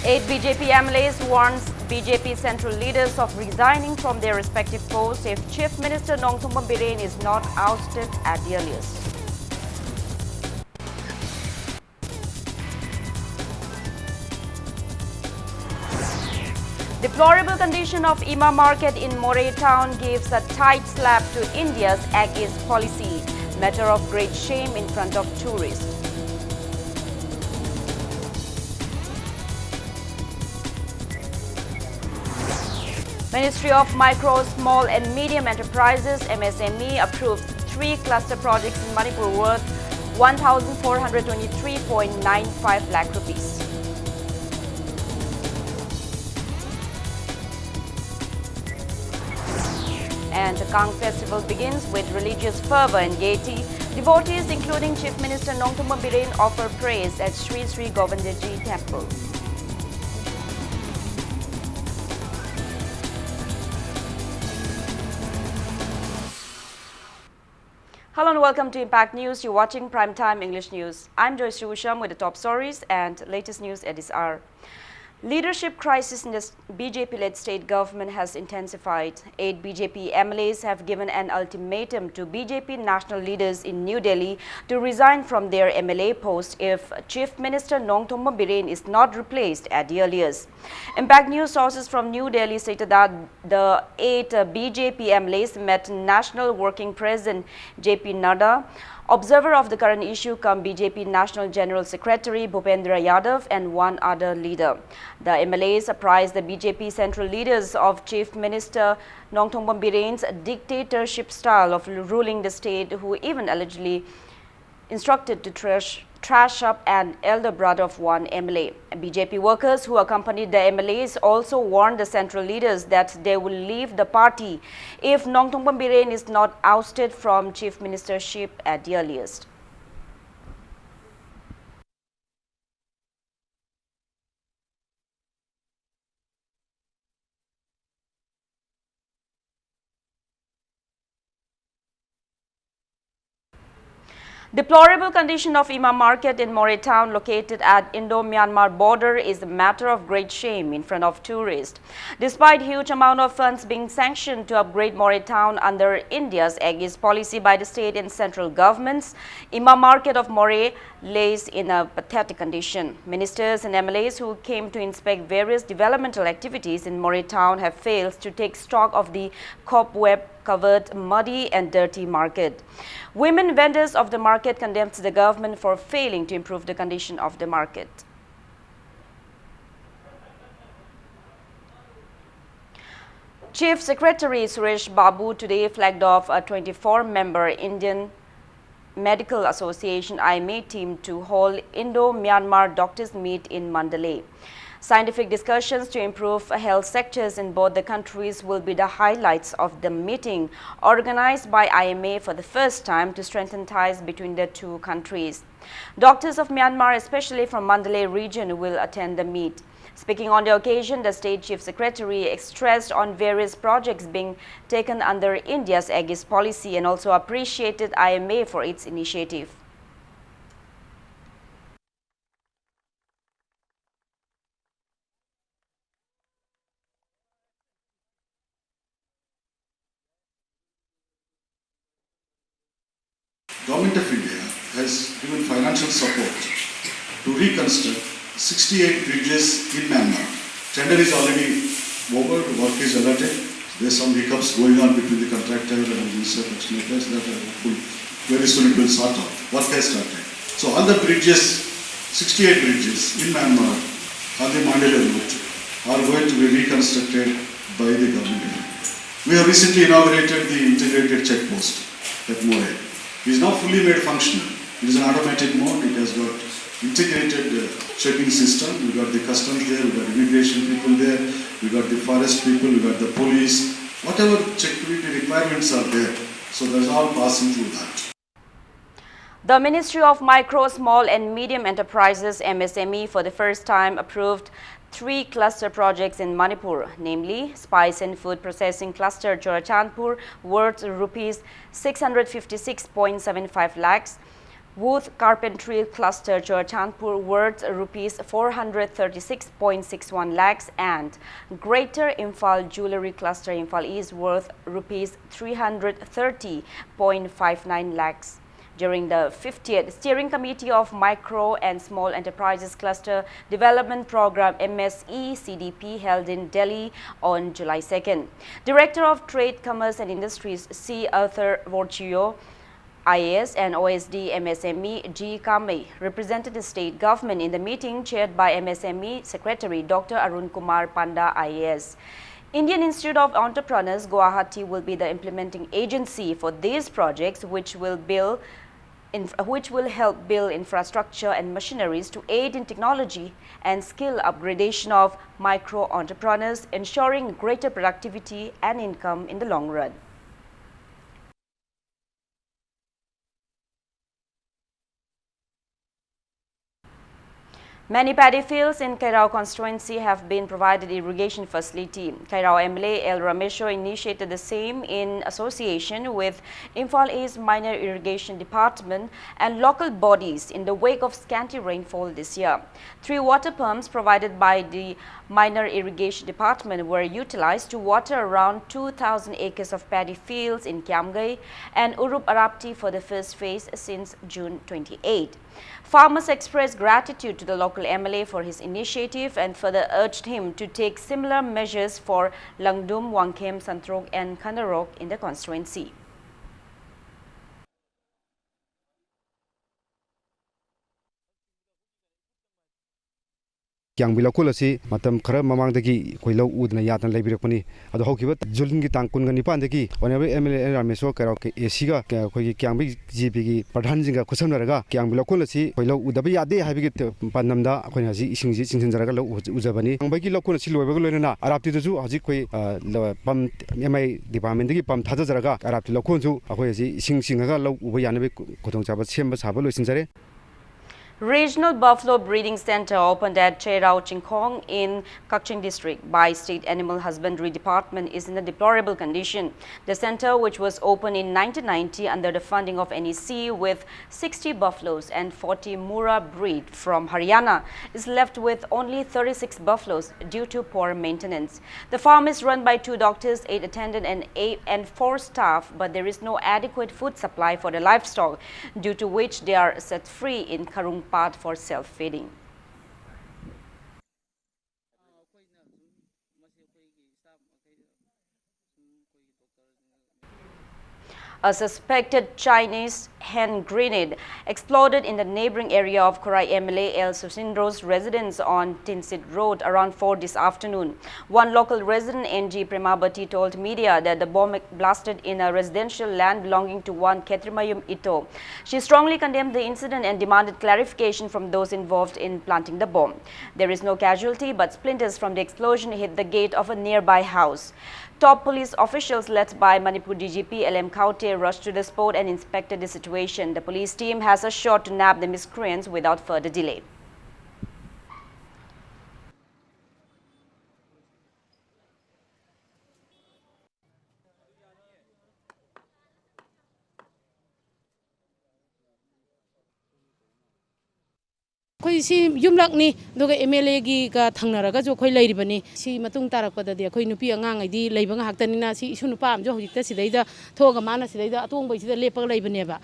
Eight BJP MLAs warns BJP central leaders of resigning from their respective posts if Chief Minister Nongthumma Biren is not ousted at the earliest. Deplorable condition of Ima market in Moray town gives a tight slap to India's Ag East policy, matter of great shame in front of tourists. Ministry of Micro, Small and Medium Enterprises MSME approved 3 cluster projects in Manipur worth 1,423.95 lakh rupees. And the Kang festival begins with religious fervor and gaiety. Devotees, including Chief Minister Nongthumma Biren, offer praise at Sri Sri Govindaji Temple. Hello and welcome to Impact News. You're watching Primetime English News. I'm Joy Srivusham with the top stories and latest news at this hour. Leadership crisis in the BJP-led state government has intensified. 8 BJP MLAs have given an ultimatum to BJP national leaders in New Delhi to resign from their MLA post if Chief Minister Nongthumma Biren is not replaced at the earliest. Impact News sources from New Delhi stated that the 8 BJP MLAs met National Working President JP Nadda, observer of the current issue come BJP National General Secretary Bhupendra Yadav and one other leader. The MLAs apprised the BJP central leaders of Chief Minister Nongthumma Biren's dictatorship style of ruling the state, who even allegedly instructed to trash up an elder brother of one MLA. BJP workers who accompanied the MLAs also warned the central leaders that they will leave the party if Nongthumma Biren is not ousted from chief ministership at the earliest. Deplorable condition of Ima market in Moray town located at Indo-Myanmar border is a matter of great shame in front of tourists. Despite huge amount of funds being sanctioned to upgrade Moray town under India's Ag East policy by the state and central governments, Ima market of Moray lays in a pathetic condition. Ministers and MLAs who came to inspect various developmental activities in Moray town have failed to take stock of the cobweb-covered, muddy and dirty market. Women vendors of the market condemned the government for failing to improve the condition of the market. Chief Secretary Suresh Babu today flagged off a 24-member Indian Medical Association IMA team to hold Indo-Myanmar Doctors Meet in Mandalay. Scientific discussions to improve health sectors in both the countries will be the highlights of the meeting, organized by IMA for the first time to strengthen ties between the two countries. Doctors of Myanmar, especially from Mandalay region, will attend the meet. Speaking on the occasion, the State Chief Secretary stressed on various projects being taken under India's Ag East policy and also appreciated IMA for its initiative. Government of India has given financial support to reconstruct 68 bridges in Myanmar. Tender is already over, work is allotted. There are some hiccups going on between the contractor and the Minister of Makers that are hopeful very soon it will sort out. Work has started. So all the bridges, 68 bridges in Myanmar on the Mandalay route are going to be reconstructed by the government. We have recently inaugurated the integrated check post at Moray. It is now fully made functional. It is an automatic mode. It has got integrated checking system. We got the customs there, we got immigration people there, we got the forest people, we got the police. Whatever security requirements are there, so that's all passing through that. The Ministry of Micro, Small and Medium Enterprises MSME for the first time approved 3 cluster projects in Manipur, namely Spice and Food Processing Cluster Chorachandpur worth rupees 656.75 lakhs, Wood Carpentry Cluster Churchandpur worth rupees 436.61 lakhs and Greater Imphal Jewellery Cluster Imphal East worth rupees 330.59 lakhs. During the 50th Steering Committee of Micro and Small Enterprises Cluster Development Program MSE CDP held in Delhi on July 2nd. Director of Trade, Commerce and Industries C. Arthur Vorchio, IAS and OSD MSME G. Kamei represented the state government in the meeting chaired by MSME Secretary Dr. Arun Kumar Panda IAS. Indian Institute of Entrepreneurs Guwahati will be the implementing agency for these projects, which will help build infrastructure and machineries to aid in technology and skill upgradation of micro entrepreneurs, ensuring greater productivity and income in the long run. Many paddy fields in Kairao constituency have been provided irrigation facility. Kairao MLA L. Ramesho initiated the same in association with Imphal East Minor Irrigation Department and local bodies in the wake of scanty rainfall this year. 3 water pumps provided by the Minor Irrigation Department were utilized to water around 2,000 acres of paddy fields in Kiamgai and Urup Arapti for the first phase since June 28. Farmers expressed gratitude to the local MLA for his initiative and further urged him to take similar measures for Langdum, Wangkhem, Santrok and Khanarok in the constituency. Yang bilakul asi matam khara mamang dagi koilo udna yatan lebirakpani ado hokiba julin gi tang kun gani pandagi onabe MLA Ramesho Kairao ke AC ga khoi kyang bi GP gi pradhan jinga khusamnaraga kyang bilakul asi koilo udabi yade habi gi panamda khoi hasi ising ji chingsinjaraga lo ujabani ang bagi lokul asi loibaga loinana arapti du haji khoi pam MI department dagi pam thajajaraga arapti lokul ju khoi hasi ising singaga lo uba yanabe khotong chaba semba saba loisinjare. Regional Buffalo Breeding Center opened at Cherao Chingkhong in Kakching District by State Animal Husbandry Department is in a deplorable condition. The center, which was opened in 1990 under the funding of NEC with 60 buffaloes and 40 Mura breed from Haryana, is left with only 36 buffaloes due to poor maintenance. The farm is run by 2 doctors, 8 attendants and 4 staff, but there is no adequate food supply for the livestock, due to which they are set free in Karung part for self-feeding. A suspected Chinese hand grenade exploded in the neighboring area of Korai MLA El Susindro's residence on Tinsit Road around 4 this afternoon. One local resident, NG Premabati, told media that the bomb blasted in a residential land belonging to one Ketrimayum Ito. She strongly condemned the incident and demanded clarification from those involved in planting the bomb. There is no casualty, but splinters from the explosion hit the gate of a nearby house. Top police officials led by Manipur DGP LM Kaute rushed to the spot and inspected the situation. The police team has assured to nab the miscreants without further delay. Koi si yumlak ni doga MLA gi ka thangnaraga jo khoi leiribani si matung tarakpada de khoi nupi angang ai di leibanga haktanina si isu nupa am jo hojikta sidaida thoga mana sidaida atong bai sida lepaga leibane ba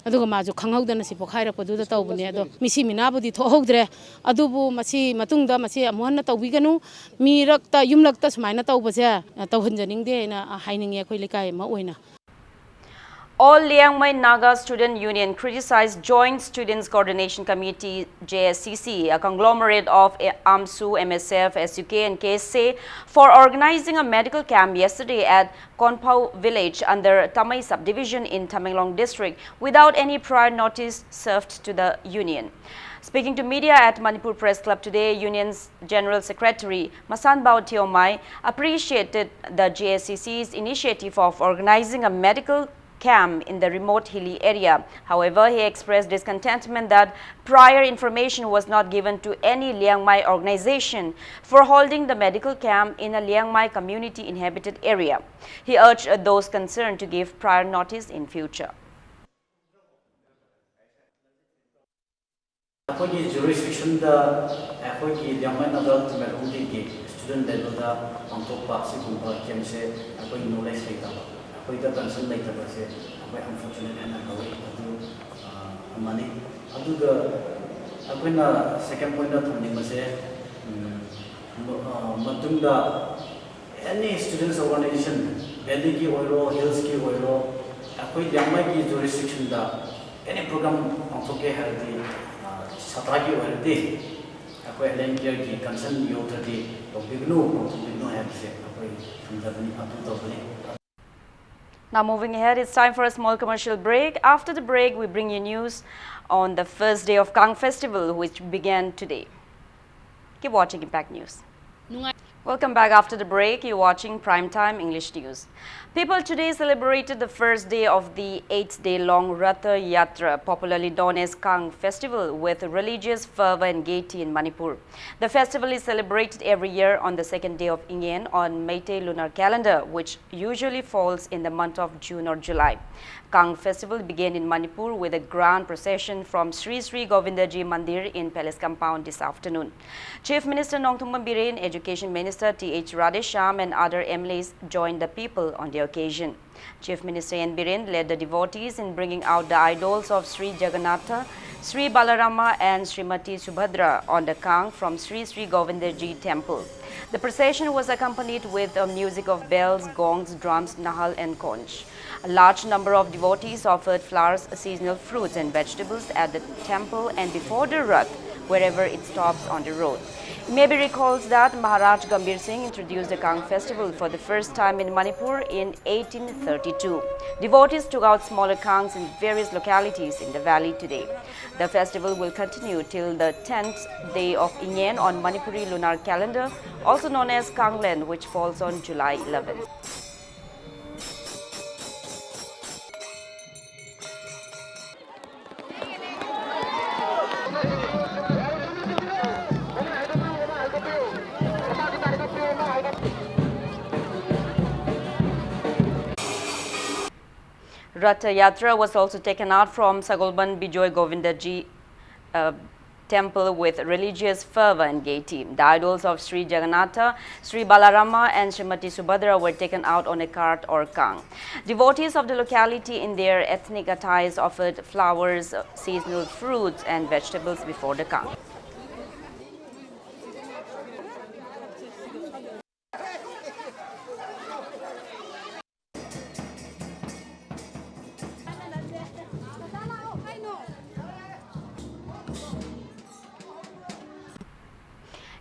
aduga ma jo khanghaudana si pokhaira padu da tawbane ado misi minabudi thohogdre adubu masi matungda masi amuhanna tawbiganu mi rakta yumlakta sumaina tawbase tawhanjaning na haininge khoi lekai ma oina. All Liang Mai Naga Student Union criticized Joint Students Coordination Committee JSCC, a conglomerate of AMSU, MSF, SUK and KSA, for organizing a medical camp yesterday at Konpau village under Tamai subdivision in Tamenglong district without any prior notice served to the union. Speaking to media at Manipur Press Club today, Union's General Secretary Masanbao Tiomai appreciated the JSCC's initiative of organizing a medical camp in the remote hilly area. However, he expressed discontentment that prior information was not given to any Liang Mai organization for holding the medical camp in a Liang Mai community inhabited area. He urged those concerned to give prior notice in future. ꯑꯩꯈꯣꯏꯒꯤ ꯖꯨꯔꯤꯁꯗꯤꯛꯁꯟꯗ ꯑꯩꯈꯣꯏꯒꯤ Yaman ꯑꯗꯜꯠ ꯃꯦꯂꯣꯗꯤꯒꯤ student ꯂꯦꯚꯦꯜꯗ ꯄꯥꯡꯊꯣꯛꯄ ꯑꯁꯤꯒꯨꯝꯕ ꯒꯦꯝꯁꯦ ꯑꯩꯈꯣꯏ knowledge ꯂꯩꯇꯕ ꯑꯩꯈꯣꯏꯗ concern ꯂꯩꯇꯕꯁꯦ ꯑꯩꯈꯣꯏ ꯑꯟꯐꯣꯔꯆꯨꯅꯦꯠ ꯍꯥꯏꯅ ꯂꯧꯋꯤ ꯑꯗꯨ ꯑꯃꯅꯤ ꯑꯗꯨꯒ ꯑꯩꯈꯣꯏꯅ ꯁꯦꯀꯦꯟ ꯄꯣꯏꯟꯗ ꯊꯝꯅꯤꯡꯕꯁꯦ ꯃꯇꯨꯡꯗ ꯑꯦꯅꯤ ꯁ꯭ꯇꯨꯗꯦꯟꯠꯁ ꯑꯣꯔꯒꯅꯥꯏꯖꯦꯁꯟ ꯚꯦꯂꯤꯒꯤ ꯑꯣꯏꯔꯣ ꯍꯤꯜꯁꯀꯤ ꯑꯣꯏꯔꯣ ꯑꯩꯈꯣꯏ ꯌꯥꯝꯃꯒꯤ ꯖꯨꯔꯤꯁꯗꯤꯛꯁꯟꯗ ꯑꯦꯅꯤ ꯄ꯭ꯔꯣꯒ꯭ꯔꯥꯝ ꯄꯥꯡꯊꯣꯛꯀꯦ ꯍꯥꯏꯔꯗꯤ ꯁꯥꯇ꯭ꯔꯒꯤ ꯑꯣꯏꯔꯗꯤ ꯑꯩꯈꯣꯏ ꯑꯦꯂꯦꯟ ꯀꯤꯌꯔꯒꯤ ꯀꯟꯁꯔꯟ ꯌꯧꯗ꯭ꯔꯗꯤ ꯇꯧꯕꯤꯒꯅꯨ ꯄꯥꯡꯊꯣꯛꯄꯤꯒꯅꯨ ꯍꯥꯏꯕꯁꯦ ꯑꯩꯈꯣꯏ ꯊꯝꯖꯕꯅꯤ ꯑꯗꯨ ꯇꯧꯕꯅꯤ. Now moving ahead, it's time for a small commercial break. After the break, we bring you news on the first day of Kang Festival, which began today. Keep watching Impact News. Welcome back after the break. You're watching Primetime English News. People today celebrated the first day of the 8-day-long Ratha Yatra, popularly known as Kang Festival, with religious fervor and gaiety in Manipur. The festival is celebrated every year on the second day of Ingen on Meitei lunar calendar, which usually falls in the month of June or July. Kang Festival began in Manipur with a grand procession from Sri Sri Govindaji Mandir in Palace Compound this afternoon. Chief Minister Nongthungma Biren, Education Minister T.H. Radhesham and other MLAs joined the people on the occasion. Chief Minister N. Biren led the devotees in bringing out the idols of Sri Jagannatha, Sri Balarama and Srimati Subhadra on the Kang from Sri Sri Govindaji temple. The procession was accompanied with a music of bells, gongs, drums, nahal and conch. A large number of devotees offered flowers, seasonal fruits and vegetables at the temple and before the Rath, wherever it stops on the road. It may be recalled that Maharaj Gambhir Singh introduced the Kang festival for the first time in Manipur in 1832. Devotees took out smaller Kangs in various localities in the valley today. The festival will continue till the 10th day of Ingen on Manipuri lunar calendar, also known as Kanglen, which falls on July 11th. Ratha Yatra was also taken out from Sagolban Bijoy Govindaji temple with religious fervor and gaiety. The idols of Sri Jagannatha, Sri Balarama and Srimati Subhadra were taken out on a cart or kang. Devotees of the locality in their ethnic attires offered flowers, seasonal fruits and vegetables before the kang.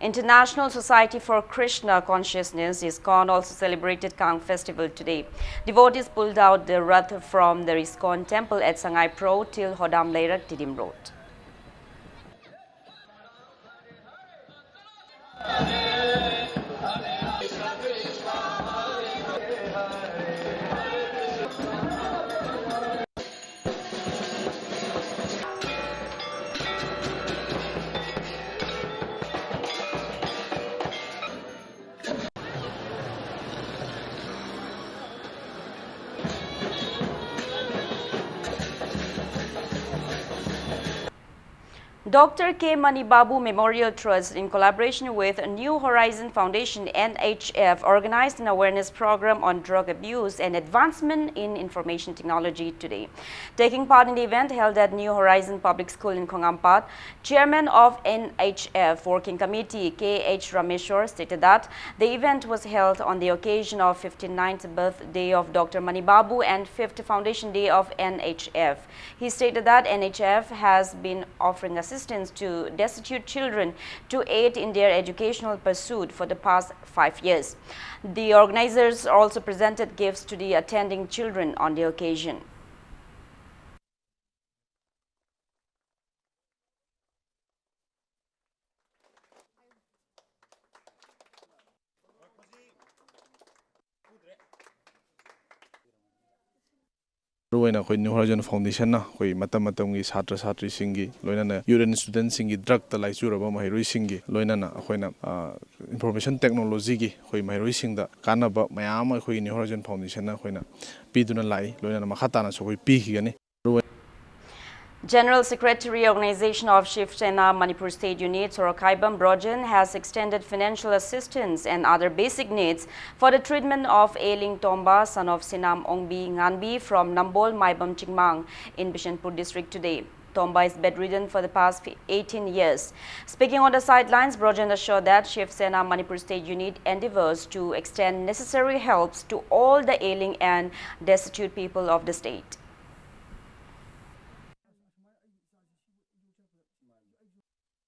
International Society for Krishna Consciousness ISKCON also celebrated Kang festival today. Devotees pulled out the Rath from the ISKCON temple at Sangai Pro till Hodam Leirak Tidim Road. Dr. K. Mani Babu Memorial Trust, in collaboration with New Horizon Foundation NHF, organized an awareness program on drug abuse and advancement in information technology today. Taking part in the event held at New Horizon Public School in Kongampat, Chairman of NHF Working Committee K.H. Rameshwar stated that the event was held on the occasion of 59th birthday of Dr. Mani Babu and 5th Foundation Day of NHF. He stated that NHF has been offering assistance to destitute children to aid in their educational pursuit for the past 5 years. The organizers also presented gifts to the attending children on the occasion. New Horizon Foundation na koi matam satra satri singi loinana urine student singi drug ta lai churaba mahiroi singi loinana akoina information technology gi koi mahiroi singda kanaba mayam koi New Horizon Foundation na koina piduna lai loinana makhatana so koi pi gani. General Secretary Organization of Shiv Sena Manipur State Unit Sorakaibam Brojan has extended financial assistance and other basic needs for the treatment of ailing Tomba, son of Sinam Ongbi Nganbi from Nambol Maibam Chingmang in Bishanpur district today. Tomba is bedridden for the past 18 years. Speaking on the sidelines, Brojan assured that Shiv Sena Manipur State Unit endeavors to extend necessary helps to all the ailing and destitute people of the state.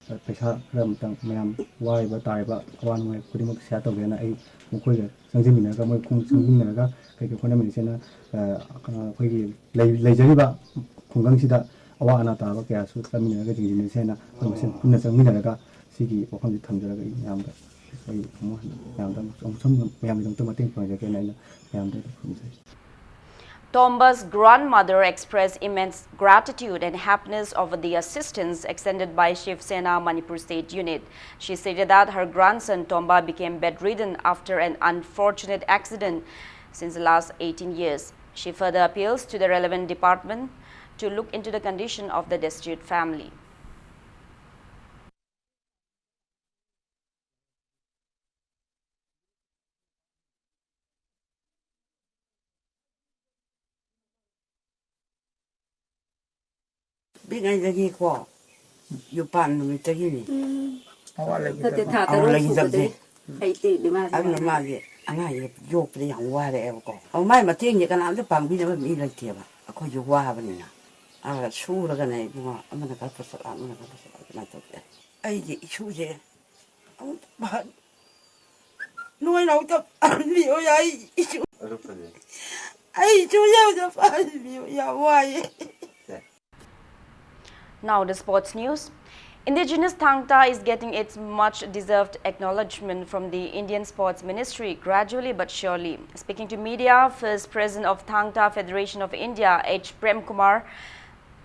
पैसा ma'am vibe ताइब Awan मैं खुद share तौर मखोई चंजीमीनगा मैं चंजीमीनगा कई होनामीसेना लेजरीब खुंगंगसिदा अवा अना ताब कयासु चमीनगा जिंजीमीसेना मसेन पुनः चंजीमीनगा सिगी वफमदि थमजरगा यामदा मैमदम मतेंग पांजगेना मैमदा खुमजै Tomba's grandmother expressed immense gratitude and happiness over the assistance extended by Shiv Sena Manipur State Unit. She stated that her grandson Tomba became bedridden after an unfortunate accident since the last 18 years. She further appeals to the relevant department to look into the condition of the destitute family. Bingai lagi ko, yupan numi tadi ni. Awal lagi jadi. Aku nama dia, anak dia jauh pada yang wah dia aku. Awal mati ni kan ada pangbi nama ni lagi tiada. Aku jauh wah apa ni na. Ah, suruh kan ni, bunga, mana kau pasal, mana kau pasal, macam tu. Aje isu je. Aku bahan. Nuai nak tak ambil ya isu. Isu je udah ambil ya wah. Now the sports news. Indigenous Thangta is getting its much-deserved acknowledgement from the Indian Sports Ministry gradually but surely. Speaking to media, first President of Thangta Federation of India, H. Prem Kumar,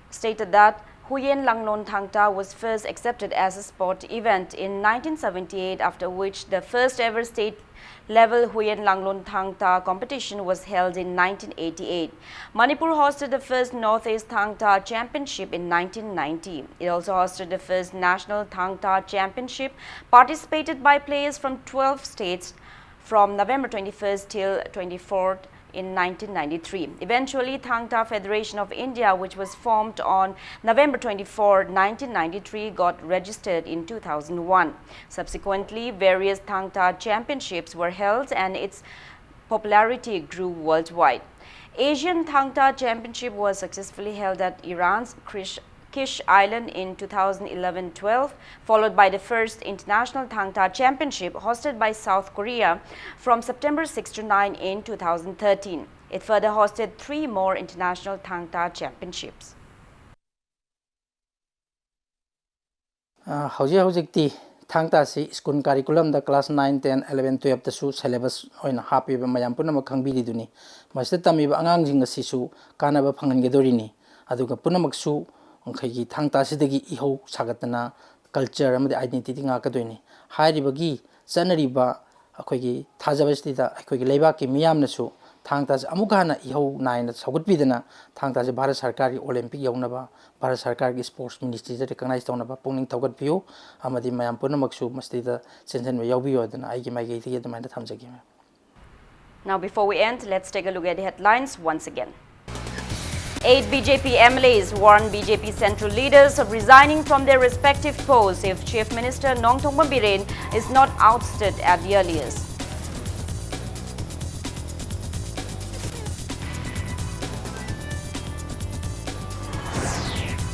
stated that Huyen Langnon Thangta was first accepted as a sport event in 1978, after which the first ever state-level Huyen Langlon Thangta competition was held in 1988. Manipur hosted the first Northeast Thangta Championship in 1990. It also hosted the first National Thangta Championship, participated by players from 12 states from November 21st till 24th in 1993. Eventually, Thangta Federation of India, which was formed on November 24, 1993, got registered in 2001. Subsequently, various Thangta championships were held and its popularity grew worldwide. Asian Thangta Championship was successfully held at Iran's Kish Island in 2011-12, followed by the first International Thangta Championship hosted by South Korea from September 6 to 9 in 2013. It further hosted 3 more International Thangta Championships. Hojikti Thangta si school curriculum the class 9, 10, 11, 12 the su syllabus oina happy mayam punama khangbiri duni masta tamiba angangjing asisu kanaba phangangedori aduga punamak su Khagi Thangta Sidagi Iho Sagatana culture and the identity Ngakadoini. Hairibagi, Zanariba, Akogi, Tazavestida, Akogi Lebaki, Miamnasu, Thangtas Amugana Iho 9, Sagutbidana, Thangtas Bharat Sarkari Olympic Yonaba, Bharat Sarkari Sports Ministry recognized on a Poning Togat View, Amadi Mayampunamaksu, Mastida, Sensen Yobio, then I give my gate to get the mind at Hamzagim. Now, before we end, let's take a look at the headlines once again. 8 BJP MLAs warn BJP central leaders of resigning from their respective posts if Chief Minister Nongthongma Biren is not ousted at the earliest.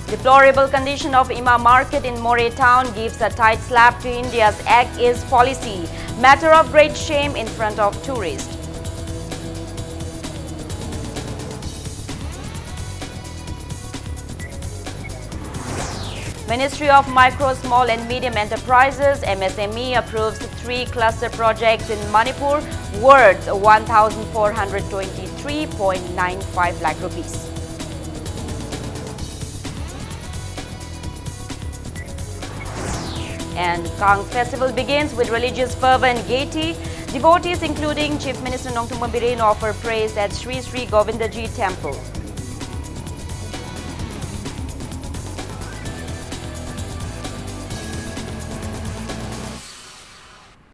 Deplorable condition of Ima market in Moray town gives a tight slap to India's Egg Is policy. Matter of great shame in front of tourists. Ministry of Micro, Small and Medium Enterprises MSME approves 3 cluster projects in Manipur worth 1,423.95 lakh rupees. And Kang festival begins with religious fervor and gaiety. Devotees including Chief Minister Nongthongma Biren offer praise at Sri Sri Govindaji Temple.